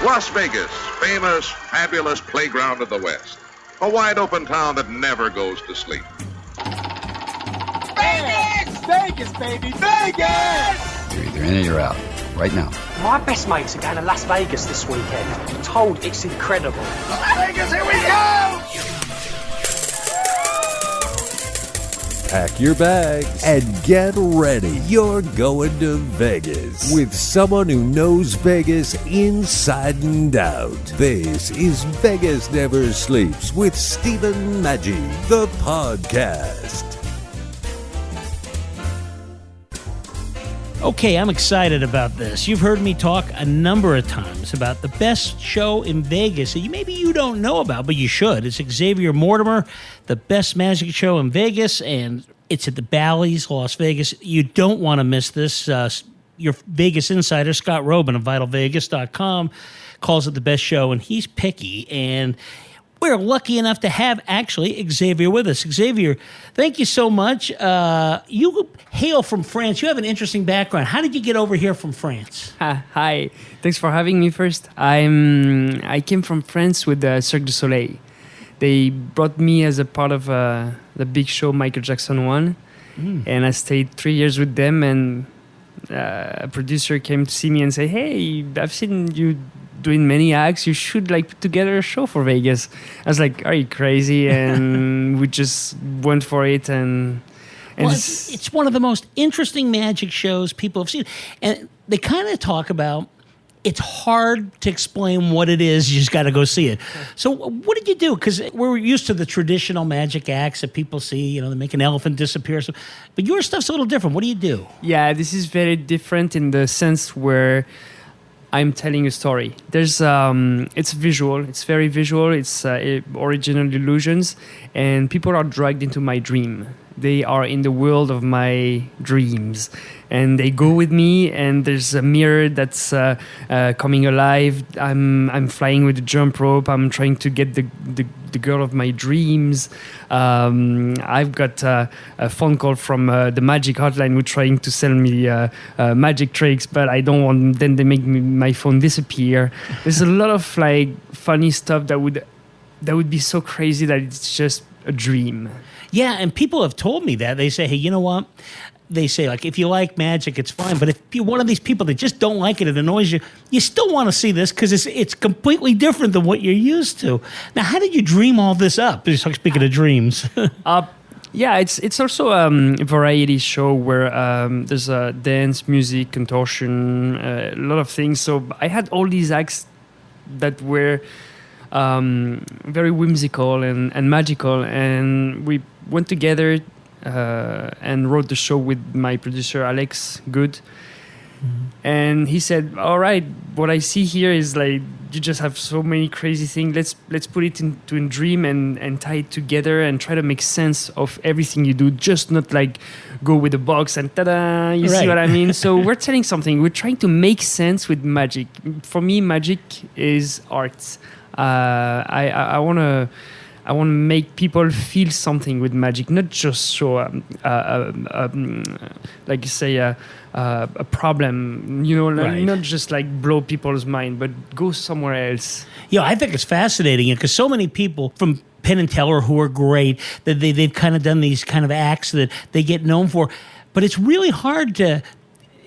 Las Vegas, famous, fabulous playground of the West. A wide-open town that never goes to sleep. Vegas! Vegas, baby! Vegas! You're either in or you're out. Right now. My best mates are going to Las Vegas this weekend. I'm told it's incredible. Vegas, here we go! Pack your bags and get ready. You're going to Vegas with someone who knows Vegas inside and out. This is Vegas Never Sleeps with Stephen Maggi, the podcast. Okay, I'm excited about this. You've heard me talk a number of times about the best show in Vegas that maybe you don't know about, but you should. It's Xavier Mortimer, the best magic show in Vegas, and it's at the Bally's, Las Vegas. You don't want to miss this. Your Vegas insider, Scott Robin of VitalVegas.com, calls it the best show, and he's picky, and we're lucky enough to have, actually, Xavier with us. Xavier, thank you so much. You hail from France. You have an interesting background. How did you get over here from France? Hi. Thanks for having me first. I came from France with Cirque du Soleil. They brought me as a part of the big show Michael Jackson won. And I stayed 3 years with them, and a producer came to see me and say, "Hey, I've seen you doing many acts, you should put together a show for Vegas." I was like, "Are you crazy?" And we just went for it. And it's one of the most interesting magic shows people have seen. And they kind of talk about it's hard to explain what it is. You just got to go see it. So what did you do? Because we're used to the traditional magic acts that people see, they make an elephant disappear. But your stuff's a little different. What do you do? Yeah, this is very different in the sense where I'm telling a story. There's it's visual. It's very visual. It's original illusions, and people are dragged into my dream. They are in the world of my dreams, and they go with me. And there's a mirror that's coming alive. I'm flying with a jump rope. I'm trying to get the girl of my dreams. I've got a phone call from the magic hotline who's trying to sell me magic tricks, but I don't want. Then they make my phone disappear. There's a lot of funny stuff that would be so crazy that it's just a dream. Yeah, and people have told me that. They say, "Hey, you know what?" They say, if you like magic, it's fine. But if you're one of these people that just don't like it, it annoys you, you still want to see this because it's completely different than what you're used to. Now, how did you dream all this up? Speaking of dreams. Yeah, it's also a variety show where there's dance, music, contortion, a lot of things. So I had all these acts that were very whimsical and magical, and we went together and wrote the show with my producer Alex Good. And he said, "All right, what I see here is you just have so many crazy things. Let's put it into a dream and tie it together and try to make sense of everything you do. Just not go with a box and ta-da, you see what I mean?" So we're telling something. We're trying to make sense with magic. For me, magic is art. I want to make people feel something with magic, not just show like you say a problem, not just blow people's mind, but go somewhere else. Yeah, I think it's fascinating because so many people from Penn and Teller who are great that they've kind of done these kind of acts that they get known for, but it's really hard to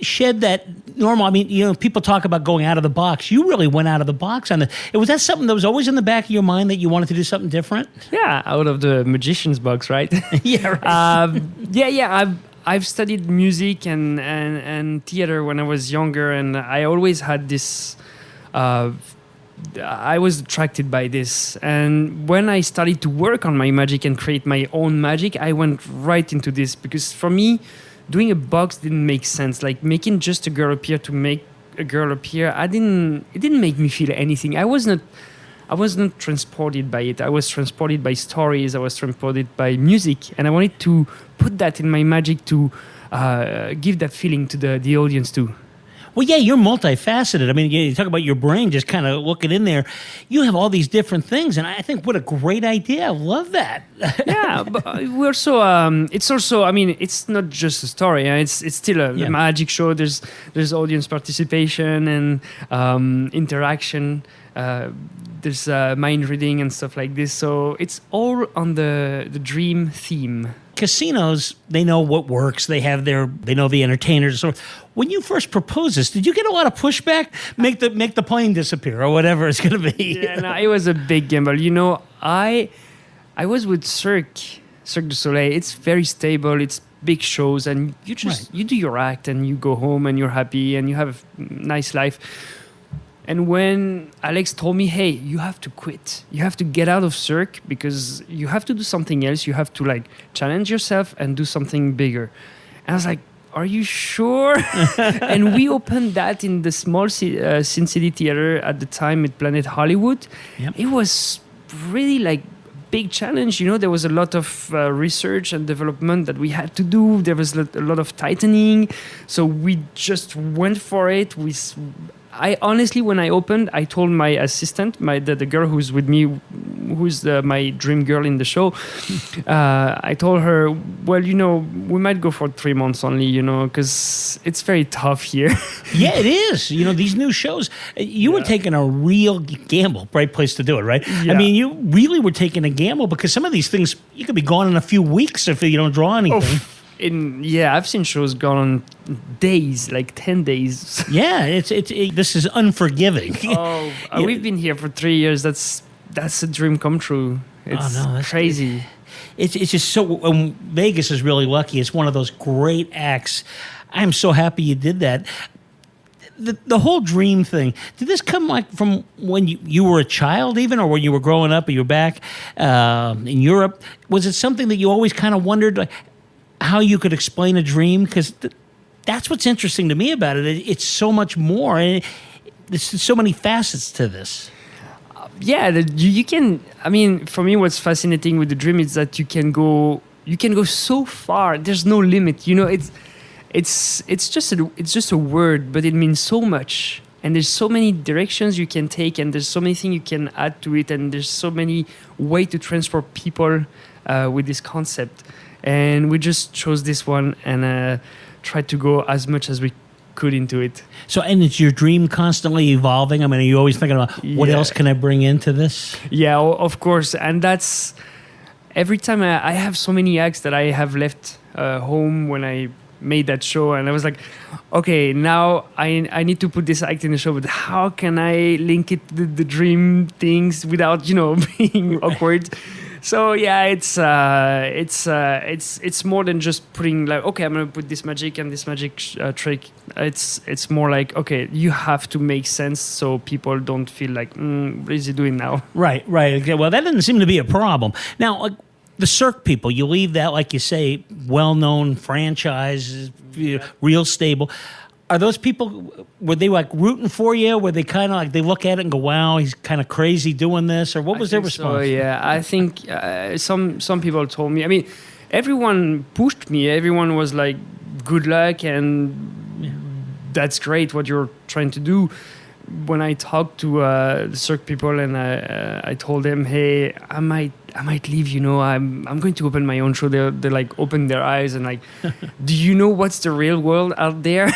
shed that normal. I mean, people talk about going out of the box. You really went out of the box on it. Was that something that was always in the back of your mind that you wanted to do something different? Yeah, out of the magician's box, right? Yeah, right. Yeah. I've studied music and theater when I was younger, and I always had this. I was attracted by this, and when I started to work on my magic and create my own magic, I went right into this because for me, doing a box didn't make sense. Making just a girl appear to make a girl appear, it didn't make me feel anything. I was not transported by it. I was transported by stories. I was transported by music, and I wanted to put that in my magic to give that feeling to the audience too. Well, yeah, you're multifaceted. I mean, you talk about your brain just kind of looking in there. You have all these different things, and I think what a great idea. I love that. Yeah, but we also it's also, I mean, it's not just a story. It's still a magic show. There's audience participation and interaction. There's mind reading and stuff like this. So it's all on the dream theme. Casinos, they know what works. They know the entertainers. So when you first proposed this, did you get a lot of pushback? Make the plane disappear or whatever it's going to be. Yeah, no, it was a big gamble. You know, I was with Cirque du Soleil. It's very stable. It's big shows, and you do your act, and you go home, and you're happy, and you have a nice life. And when Alex told me, hey, you have to quit. You have to get out of Cirque because you have to do something else. You have to like challenge yourself and do something bigger. And I was like, are you sure? And we opened that in the small Sin City Theater at the time at Planet Hollywood. Yep. It was really like big challenge. You know, there was a lot of research and development that we had to do. There was a lot of tightening. So we just went for it. I honestly, when I opened, I told my assistant, the girl who's with me, who's my dream girl in the show, I told her, well, you know, we might go for 3 months only, you know, because it's very tough here. Yeah, it is. You know, these new shows, you were taking a real gamble, right place to do it, right? Yeah. I mean, you really were taking a gamble because some of these things, you could be gone in a few weeks if you don't draw anything. I've seen shows gone on days, like 10 days. Yeah, this is unforgiving. We've been here for 3 years. That's a dream come true. It's crazy. It's just so. Vegas is really lucky. It's one of those great acts. I'm so happy you did that. The whole dream thing, did this come like from when you were a child even, or when you were growing up, or you were back in Europe? Was it something that you always kind of wondered, like, how you could explain a dream? Because that's what's interesting to me about it. It's so much more, and there's so many facets to this. You can. I mean, for me, what's fascinating with the dream is that you can go so far. There's no limit. You know, it's just a word, but it means so much. And there's so many directions you can take, and there's so many things you can add to it, and there's so many ways to transport people with this concept. And we just chose this one and tried to go as much as we could into it. So, and it's your dream constantly evolving? I mean, are you always thinking about what else can I bring into this? Yeah, of course. And that's every time I have so many acts that I have left home when I made that show. And I was like, okay, now I need to put this act in the show, but how can I link it to the dream things without, you know, being awkward? So yeah, it's more than just putting like, okay, I'm gonna put this magic and this magic trick. It's more like, okay, you have to make sense so people don't feel like, what is he doing now? Right. Okay, well, that doesn't seem to be a problem. Now, like the Cirque people, you leave that, like you say, well-known franchise, real stable. Are those people, were they like rooting for you? Were they kind of like, they look at it and go, wow, he's kind of crazy doing this? Or what was their response? So, yeah, I think some people told me, I mean, everyone pushed me. Everyone was like, good luck and that's great what you're trying to do. When I talked to the Cirque people and I told them, hey, I might leave, you know, I'm going to open my own show. They like open their eyes and like, do you know what's the real world out there?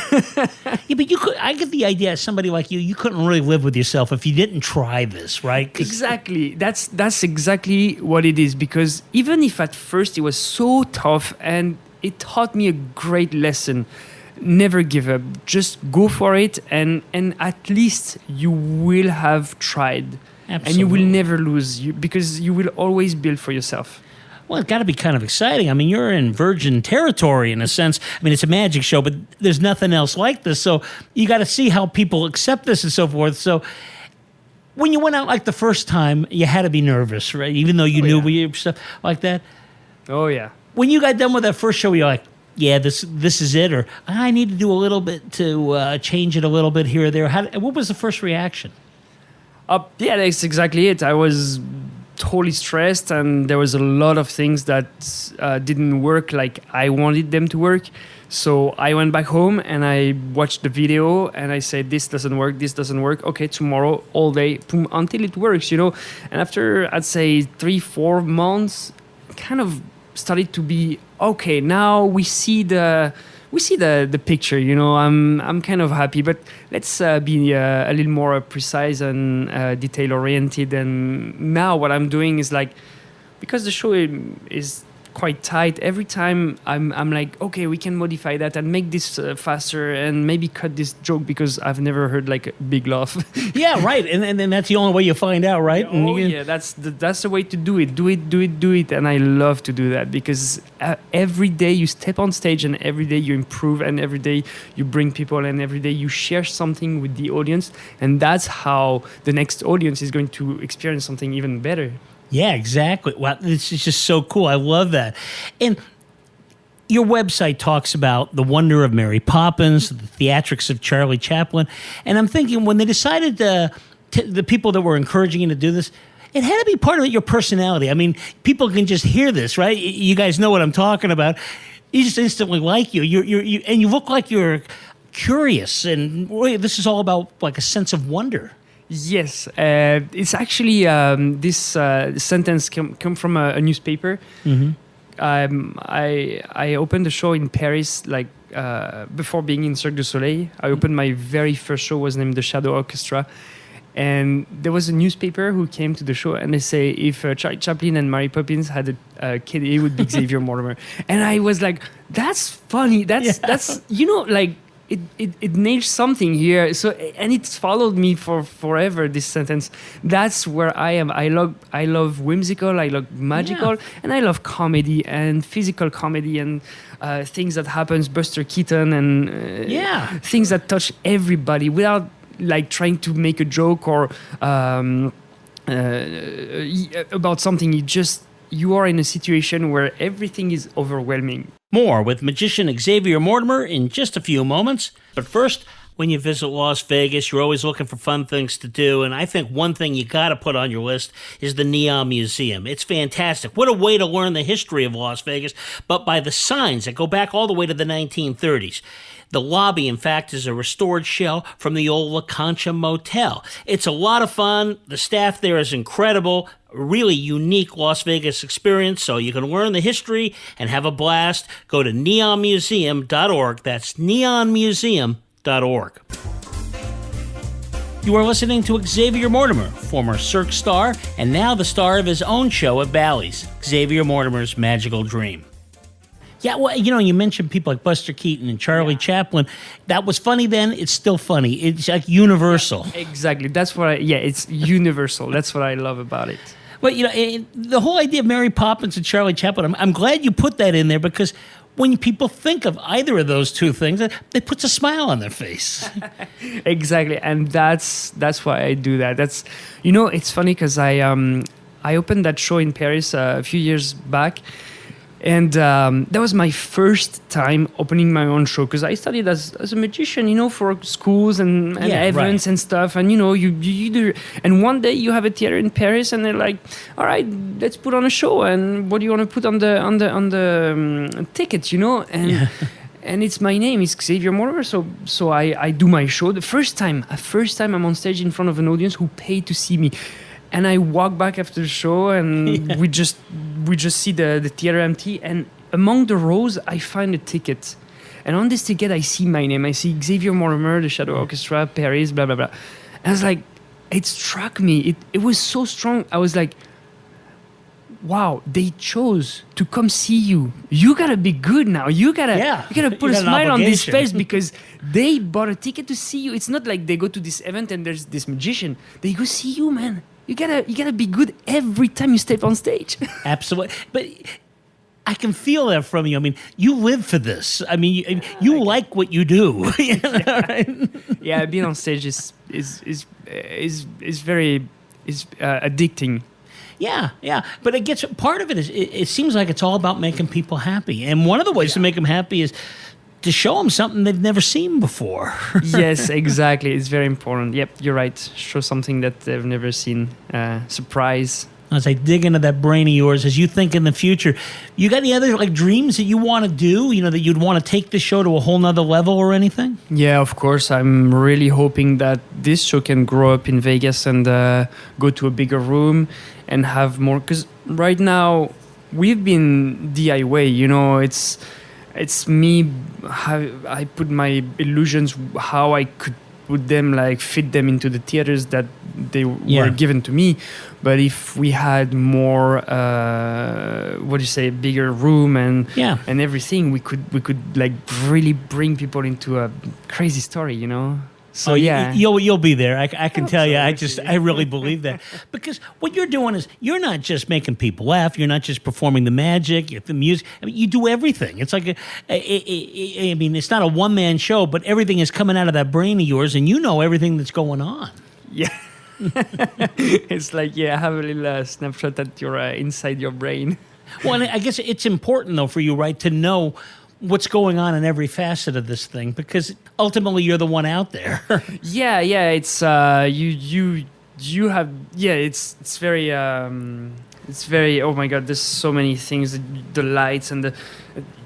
Yeah, but I get the idea, somebody like you couldn't really live with yourself if you didn't try this, right? Exactly. That's exactly what it is, because even if at first it was so tough and it taught me a great lesson, never give up. Just go for it, and at least you will have tried. Absolutely. And you will never lose, because you will always build for yourself. Well, it's got to be kind of exciting. I mean, you're in virgin territory in a sense. I mean, it's a magic show, but there's nothing else like this. So you got to see how people accept this and so forth. So when you went out like the first time, you had to be nervous, right? Even though you knew your stuff like that. Oh, yeah. When you got done with that first show, you're like, yeah, this is it, or I need to do a little bit to change it a little bit here or there. What was the first reaction? Yeah, that's exactly it. I was totally stressed, and there was a lot of things that didn't work like I wanted them to work. So I went back home and I watched the video and I said, this doesn't work. Okay, tomorrow, all day, boom, until it works, And after, I'd say 3-4 months, kind of started to be, okay, now we see the picture, I'm kind of happy, but let's be a little more precise and detail oriented. And now what I'm doing is like, because the show is quite tight, every time I'm like, okay, we can modify that and make this faster and maybe cut this joke because I've never heard like a big laugh. Yeah, right. And then that's the only way you find out, right? Yeah, that's the way to do it. And I love to do that because every day you step on stage and every day you improve and every day you bring people and every day you share something with the audience. And that's how the next audience is going to experience something even better. Yeah, exactly. Wow, this is just so cool. I love that. And your website talks about the wonder of Mary Poppins, the theatrics of Charlie Chaplin. And I'm thinking when they decided the people that were encouraging you to do this, it had to be part of your personality. I mean, people can just hear this, right? You guys know what I'm talking about. You just instantly like you. And you look like you're curious. And this is all about like a sense of wonder. Yes, it's actually this sentence come from a newspaper. Mm-hmm. I opened the show in Paris like before being in Cirque du Soleil. I opened my very first show was named The Shadow Orchestra, and there was a newspaper who came to the show and they say if Charlie Chaplin and Mary Poppins had a kid, it would be Xavier Mortimer. And I was like, that's funny. That's like. It nails something here. So and it's followed me for forever. This sentence. That's where I am. I love whimsical. I love magical, and I love comedy and physical comedy and things that happens. Buster Keaton and things that touch everybody without like trying to make a joke or about something. You are in a situation where everything is overwhelming. More with magician Xavier Mortimer in just a few moments. But first, when you visit Las Vegas, you're always looking for fun things to do. And I think one thing you got to put on your list is the Neon Museum. It's fantastic. What a way to learn the history of Las Vegas, but by the signs that go back all the way to the 1930s. The lobby, in fact, is a restored shell from the old La Concha Motel. It's a lot of fun. The staff there is incredible. A really unique Las Vegas experience, so you can learn the history and have a blast. Go to neonmuseum.org. That's neonmuseum.org. You are listening to Xavier Mortimer, former Cirque star, and now the star of his own show at Bally's, Xavier Mortimer's Magical Dream. Yeah, well, you mentioned people like Buster Keaton and Charlie Chaplin. That was funny then. It's still funny. It's like universal. Yeah, exactly. That's what it's universal. That's what I love about it. But, the whole idea of Mary Poppins and Charlie Chaplin, I'm glad you put that in there because when people think of either of those two things, it puts a smile on their face. Exactly. And that's why I do that. That's, it's funny because I opened that show in Paris a few years back. And that was my first time opening my own show because I studied as a magician, for schools and events and stuff. And, you do. And one day you have a theater in Paris and they're like, all right, let's put on a show. And what do you want to put on the tickets, And and it's my name. It's Xavier Mortimer. So I do my show. The first time I'm on stage in front of an audience who paid to see me. And I walk back after the show, and we just see the theater empty. And among the rows, I find a ticket. And on this ticket, I see my name. I see Xavier Mortimer, the Shadow Orchestra, Paris, blah, blah, blah. And I was like, it struck me. It was so strong. I was like, wow, they chose to come see you. You gotta be good now. You gotta put a smile on this face because they bought a ticket to see you. It's not like they go to this event and there's this magician. They go see you, man. You gotta be good every time you step on stage. Absolutely. But I can feel that from you. I mean, you live for this. I mean, you like what you do. Yeah, being on stage is very addicting. Yeah. But it gets part of it is it seems like it's all about making people happy, and one of the ways to make them happy is to show them something they've never seen before. Yes, exactly. It's very important. Yep, you're right. Show something that they've never seen. Surprise. As I dig into that brain of yours, as you think in the future, you got any other like dreams that you want to do? You know, that you'd want to take the show to a whole nother level or anything? Yeah, of course. I'm really hoping that this show can grow up in Vegas and go to a bigger room and have more. Because right now we've been DIY. You know, it's me. How I put my illusions, how I could put them, like fit them into the theaters that they were given to me. But if we had more, bigger room and everything, we could like really bring people into a crazy story, you know. So you'll be there. I can tell you. I really believe that, because what you're doing is you're not just making people laugh. You're not just performing the magic, the music. I mean, you do everything. It's like it's not a one man show, but everything is coming out of that brain of yours, and you know everything that's going on. Yeah. It's like, I have a little snapshot that you're inside your brain. Well, and I guess it's important though for you, right, to know what's going on in every facet of this thing, because ultimately you're the one out there. It's you have it's very oh my god, there's so many things, the lights and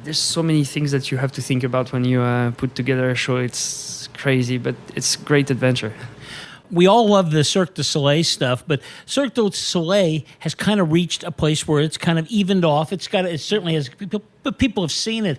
there's so many things that you have to think about when you put together a show. It's crazy, but it's great adventure. We all love the Cirque du Soleil stuff, but Cirque du Soleil has kind of reached a place where it's kind of evened off. It certainly has, but people have seen it.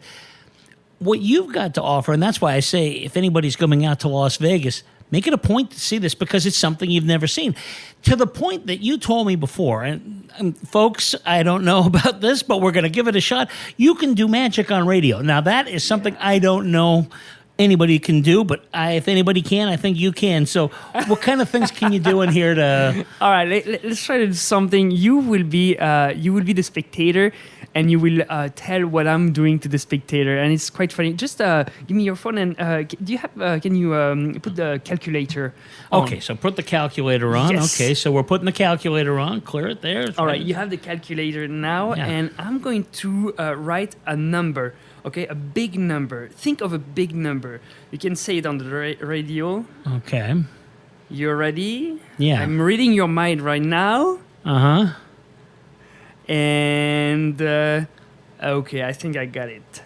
What you've got to offer, and that's why I say if anybody's coming out to Las Vegas, make it a point to see this, because it's something you've never seen. To the point that you told me before, and folks, I don't know about this, but we're going to give it a shot. You can do magic on radio. Now, that is something I don't know anybody can do, but if anybody can, I think you can. So what kind of things can you do in here to... All right, let's try to do something. You will be the spectator, and you will tell what I'm doing to the spectator, and it's quite funny. Just give me your phone, and do you have? Can you put the calculator on? Okay, so put the calculator on. Yes. Okay, so we're putting the calculator on. Clear it there. All right, you have the calculator now, and I'm going to write a number. Okay, a big number. Think of a big number. You can say it on the radio. Okay. You're ready? Yeah. I'm reading your mind right now. Uh-huh. And, okay, I think I got it.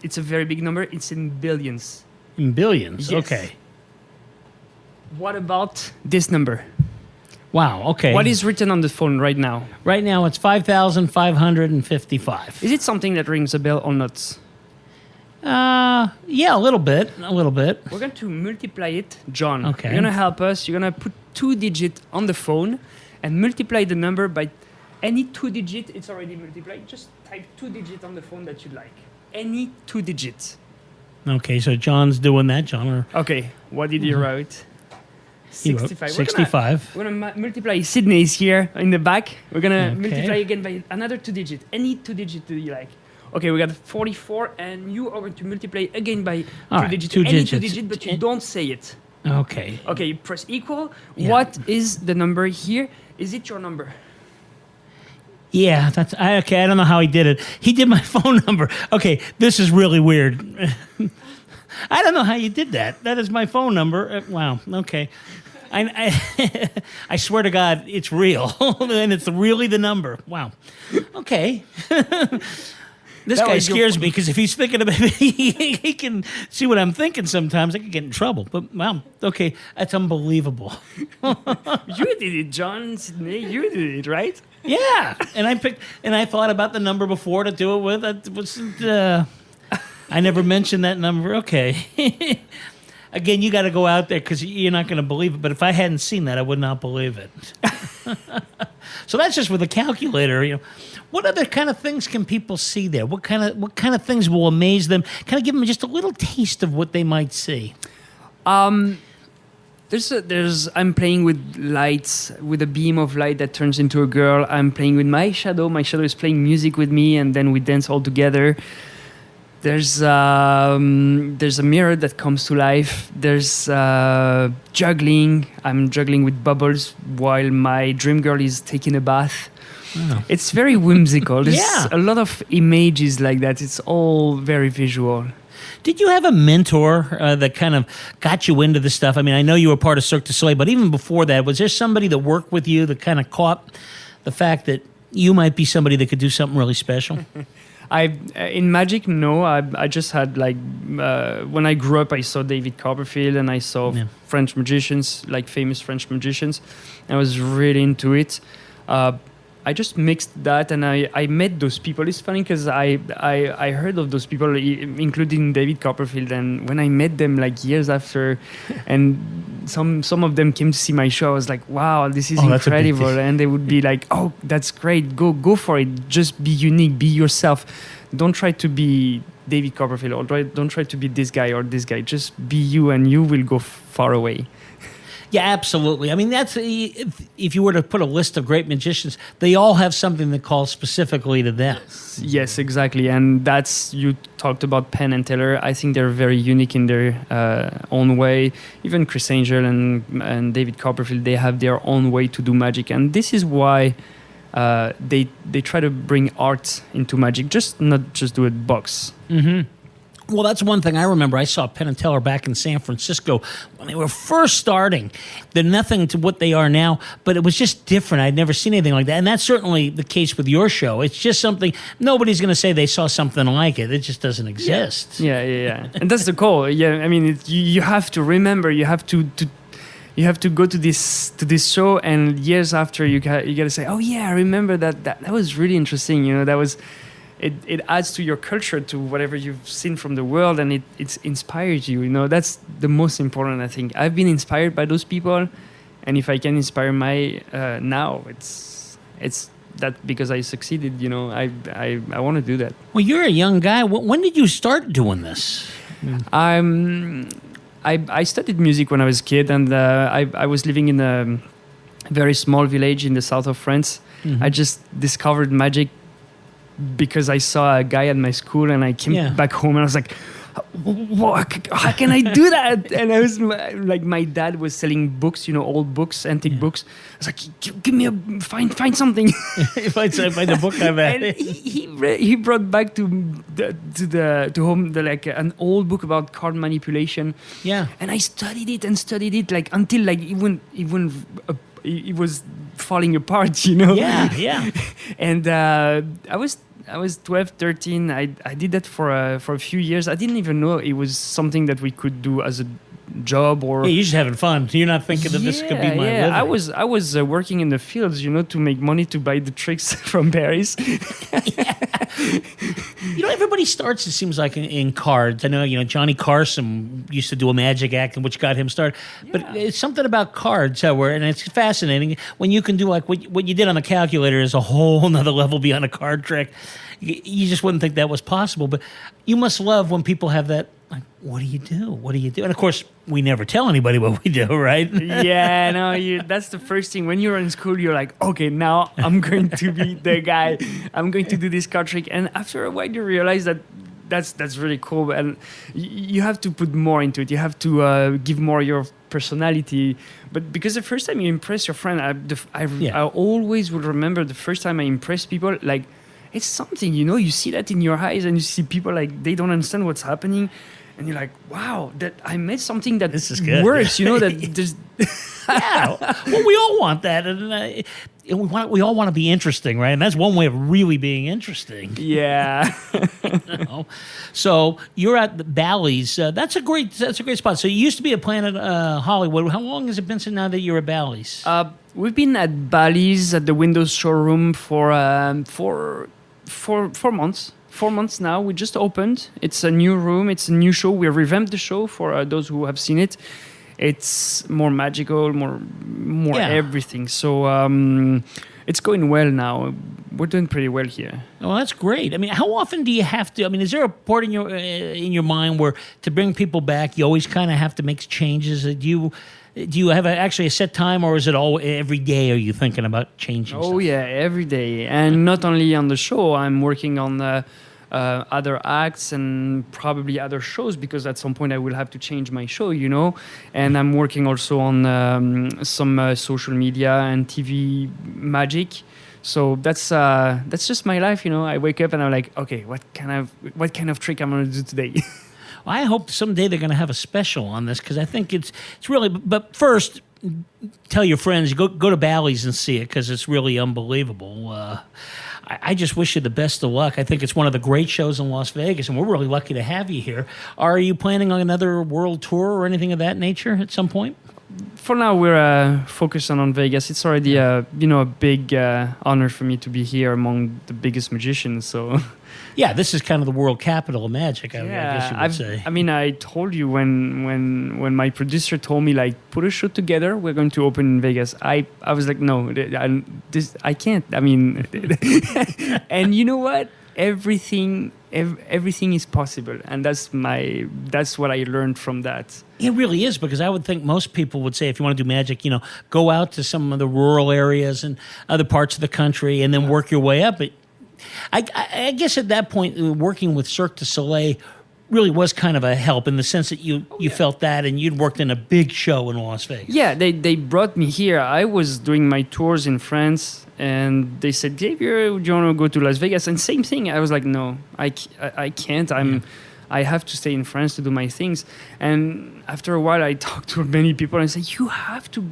It's a very big number. It's in billions. In billions? Yes. Okay. What about this number? Wow, okay. What is written on the phone right now? Right now it's 5,555. Is it something that rings a bell or not? Yeah, a little bit. We're going to multiply it, John. Okay. You're going to help us. You're going to put 2 digits on the phone and multiply the number by any 2 digits. It's already multiplied. Just type 2 digits on the phone that you like. Any 2 digits. Okay, so John's doing that, John. Okay, what did you write? 65. 65. We're going to multiply. Sydney is here in the back. We're going to multiply again by another 2 digits. Any 2 digits do you like? Okay, we got 44, and you are going to multiply again by 2 digits. Two any digits. 2 digits, but you don't say it. Okay. Okay, you press equal. Yeah. What is the number here? Is it your number? Yeah, okay. I don't know how he did it. He did my phone number. Okay, this is really weird. I don't know how you did that. That is my phone number. Wow. Okay. I swear to God, it's real, and it's really the number. Wow. Okay. This guy scares me, because if he's thinking about it, he can see what I'm thinking sometimes. I could get in trouble. But, wow, okay, that's unbelievable. You did it, John. Sydney, you did it, right? Yeah, and I thought about the number before to do it with. It wasn't, I never mentioned that number. Okay. Again, you got to go out there, because you're not going to believe it. But if I hadn't seen that, I would not believe it. So that's just with a calculator. You know, what other kind of things can people see there? What kind of things will amaze them? Kind of give them just a little taste of what they might see. I'm playing with lights, with a beam of light that turns into a girl. I'm playing with my shadow. My shadow is playing music with me, and then we dance all together. There's a mirror that comes to life. There's juggling. I'm juggling with bubbles while my dream girl is taking a bath. Oh. It's very whimsical. There's a lot of images like that. It's all very visual. Did you have a mentor that kind of got you into this stuff? I mean, I know you were part of Cirque du Soleil, but even before that, was there somebody that worked with you that kind of caught the fact that you might be somebody that could do something really special? In magic, no. I just had like when I grew up, I saw David Copperfield and I saw French magicians, like famous French magicians. I was really into it. I just mixed that, and I met those people. It's funny because I heard of those people, including David Copperfield, and when I met them like years after, and some of them came to see my show, I was like, wow, this is incredible. And they would be like, oh, that's great, go for it, just be unique, be yourself, don't try to be David Copperfield, or don't try to be this guy or this guy, just be you and you will go far away. Yeah, absolutely. I mean, that's if you were to put a list of great magicians, they all have something that calls specifically to them. Yes, exactly. And that's, you talked about Penn and Teller. I think they're very unique in their own way. Even Chris Angel and David Copperfield, they have their own way to do magic. And this is why they try to bring art into magic, not just do it box. Mm-hmm. Well, that's one thing I remember. I saw Penn and Teller back in San Francisco when they were first starting. They're nothing to what they are now, but it was just different. I'd never seen anything like that. And that's certainly the case with your show. It's just something, nobody's going to say they saw something like it. It just doesn't exist. Yeah. And that's the goal. Yeah, I mean, you have to remember, you have to go to this show, and years after you got to say, oh yeah, I remember that was really interesting. You know, that was... It adds to your culture, to whatever you've seen from the world, and it inspires you. You know, that's the most important, I think. I've been inspired by those people, and if I can inspire my now, it's that because I succeeded. You know, I want to do that. Well, you're a young guy. When did you start doing this? I studied music when I was a kid, and I was living in a very small village in the south of France. Mm-hmm. I just discovered magic because I saw a guy at my school, and I came back home and I was like, how can I do that? And I was like, my dad was selling books, you know, old books, antique books. I was like, give me find something. find a book I've had. And he brought back to home an old book about card manipulation. Yeah. And I studied it like until like it was falling apart, you know? Yeah. And I was 12, 13. I did that for a few years. I didn't even know it was something that we could do as a job or... Yeah, you're just having fun. You're not thinking that this could be my living. I was working in the fields, you know, to make money to buy the tricks from Paris. You know, everybody starts, it seems like, in cards. I know, you know, Johnny Carson used to do a magic act, which got him started. Yeah. But it's something about cards, and it's fascinating. When you can do, like, what you did on the calculator is a whole nother level beyond a card trick. You just wouldn't think that was possible. But you must love when people have that, like, what do you do? What do you do? And, of course, we never tell anybody what we do, right? Yeah, no, that's the first thing. When you're in school, you're like, okay, now I'm going to be the guy. I'm going to do this card trick. And after a while, you realize that that's really cool. And you have to put more into it. You have to give more your personality. But because the first time you impress your friend, I always would remember the first time I impressed people, like, it's something, you know, you see that in your eyes and you see people like they don't understand what's happening. And you're like, wow, that I made something that this is good. Works, you know, that there's... Yeah, well, we all want that. And we all want to be interesting, right? And that's one way of really being interesting. Yeah. You know? So you're at the Bally's. That's a great spot. So you used to be at Planet Hollywood. How long has it been since now that you're at Bally's? We've been at Bally's at the Windows showroom for 4 months. 4 months now. We just opened. It's a new room. It's a new show. We revamped the show for those who have seen it. It's more magical, more everything. So it's going well now. We're doing pretty well here. Well, that's great. I mean, how often do you have to? I mean, is there a part in your mind where to bring people back, you always kind of have to make changes? Do you have actually a set time, or is it all every day? Are you thinking about changing? Oh, yeah, every day, and not only on the show. I'm working on other acts and probably other shows, because at some point I will have to change my show, you know. And I'm working also on some social media and TV magic. So that's just my life, you know. I wake up and I'm like, okay, what kind of trick I'm gonna do today? I hope someday they're going to have a special on this because I think it's really. But first, tell your friends, go to Bally's and see it because it's really unbelievable. I just wish you the best of luck. I think it's one of the great shows in Las Vegas, and we're really lucky to have you here. Are you planning on another world tour or anything of that nature at some point? For now, we're focused on Vegas. It's already a big honor for me to be here among the biggest magicians. So, yeah, this is kind of the world capital of magic. I guess you would say. I mean, I told you when my producer told me like put a show together, we're going to open in Vegas. I was like, no, I can't. I mean, and you know what? Everything is possible, and that's what I learned from that. It really is, because I would think most people would say if you want to do magic, go out to some of the rural areas and other parts of the country and then work your way up. But I guess at that point, working with Cirque du Soleil really was kind of a help in the sense that you felt that, and you'd worked in a big show in Las Vegas. Yeah, they brought me here. I was doing my tours in France, and they said, Xavier, do you want to go to Las Vegas? And same thing. I was like, no, I can't. I have to stay in France to do my things. And after a while, I talked to many people and I said, you have to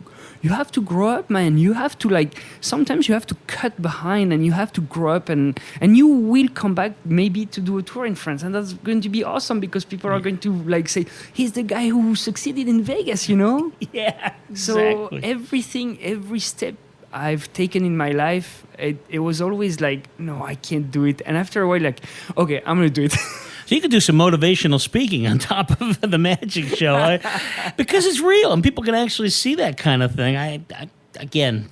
grow up, man. You have to sometimes you have to cut behind and you have to grow up and you will come back maybe to do a tour in France. And that's going to be awesome because people are going to say, he's the guy who succeeded in Vegas, Yeah, exactly. So every step I've taken in my life, it was always like, no, I can't do it. And after a while, okay, I'm going to do it. So you could do some motivational speaking on top of the magic show because it's real and people can actually see that kind of thing. Again,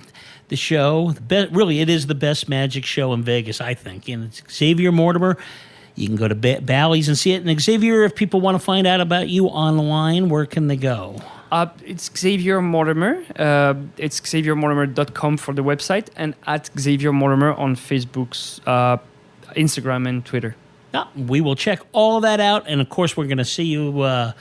the show, really, it is the best magic show in Vegas, I think. And it's Xavier Mortimer. You can go to Bally's and see it. And Xavier, if people want to find out about you online, where can they go? It's Xavier Mortimer. It's xaviermortimer.com for the website, and at Xavier Mortimer on Facebook's, Instagram, and Twitter. Yeah, we will check all of that out. And, of course, we're going to see you on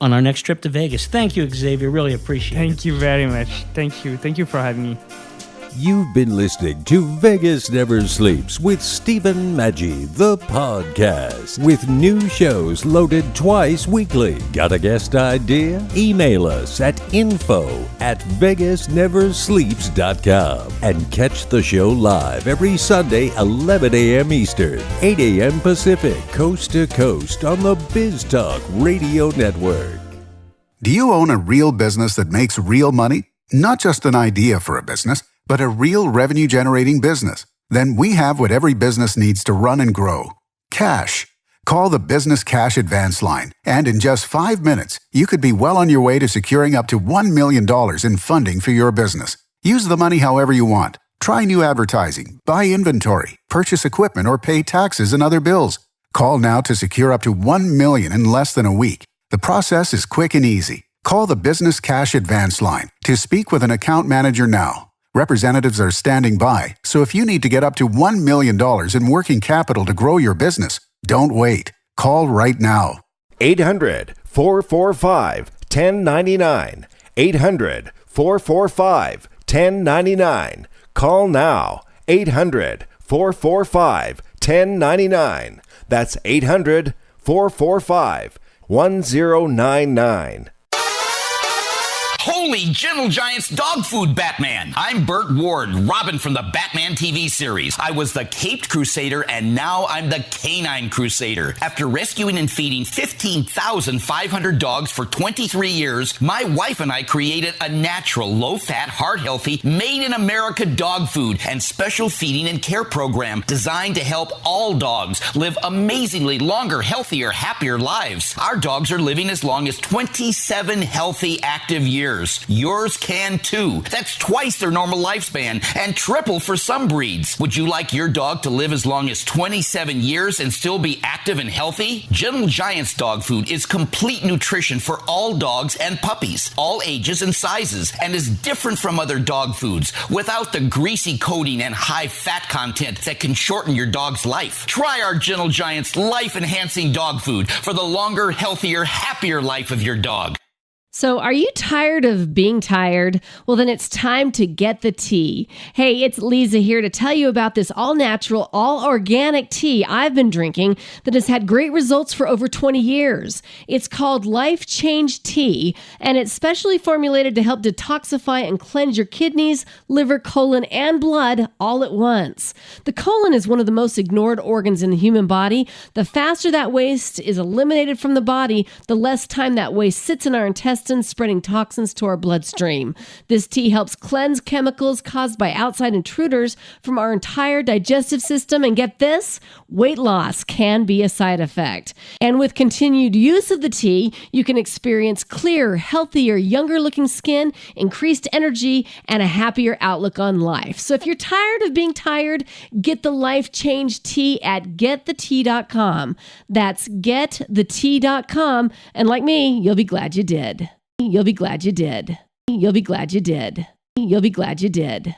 our next trip to Vegas. Thank you, Xavier. Really appreciate it. Thank you very much. Thank you. Thank you for having me. You've been listening to Vegas Never Sleeps with Stephen Maggi, the podcast, with new shows loaded twice weekly. Got a guest idea? Email us at info@vegasneversleeps.com and catch the show live every Sunday, 11 a.m. Eastern, 8 a.m. Pacific, coast to coast on the Biz Talk Radio Network. Do you own a real business that makes real money? Not just an idea for a business, but a real revenue-generating business? Then we have what every business needs to run and grow. Cash. Call the Business Cash Advance Line, and in just 5 minutes, you could be well on your way to securing up to $1 million in funding for your business. Use the money however you want. Try new advertising, buy inventory, purchase equipment, or pay taxes and other bills. Call now to secure up to $1 million in less than a week. The process is quick and easy. Call the Business Cash Advance Line to speak with an account manager now. Representatives are standing by, so if you need to get up to $1 million in working capital to grow your business, don't wait. Call right now. 800-445-1099. 800-445-1099. Call now. 800-445-1099. That's 800-445-1099. Holy Gentle Giant's dog food Batman. I'm Burt Ward, Robin from the Batman TV series. I was the Caped Crusader, and now I'm the Canine Crusader. After rescuing and feeding 15,500 dogs for 23 years, my wife and I created a natural, low-fat, heart-healthy, made-in-America dog food and special feeding and care program designed to help all dogs live amazingly longer, healthier, happier lives. Our dogs are living as long as 27 healthy, active years. Yours can too. That's twice their normal lifespan and triple for some breeds. Would you like your dog to live as long as 27 years and still be active and healthy? Gentle Giant's dog food is complete nutrition for all dogs and puppies, all ages and sizes, and is different from other dog foods without the greasy coating and high fat content that can shorten your dog's life. Try our Gentle Giant's life-enhancing dog food for the longer, healthier, happier life of your dog. So are you tired of being tired? Well, then it's time to get the tea. Hey, it's Lisa here to tell you about this all-natural, all-organic tea I've been drinking that has had great results for over 20 years. It's called Life Change Tea, and it's specially formulated to help detoxify and cleanse your kidneys, liver, colon, and blood all at once. The colon is one of the most ignored organs in the human body. The faster that waste is eliminated from the body, the less time that waste sits in our intestines, spreading toxins to our bloodstream. This tea helps cleanse chemicals caused by outside intruders from our entire digestive system. And get this, weight loss can be a side effect. And with continued use of the tea, you can experience clearer, healthier, younger looking skin, increased energy, and a happier outlook on life. So if you're tired of being tired, get the Life Change Tea at getthetea.com. That's getthetea.com. And like me, you'll be glad you did. You'll be glad you did. You'll be glad you did. You'll be glad you did.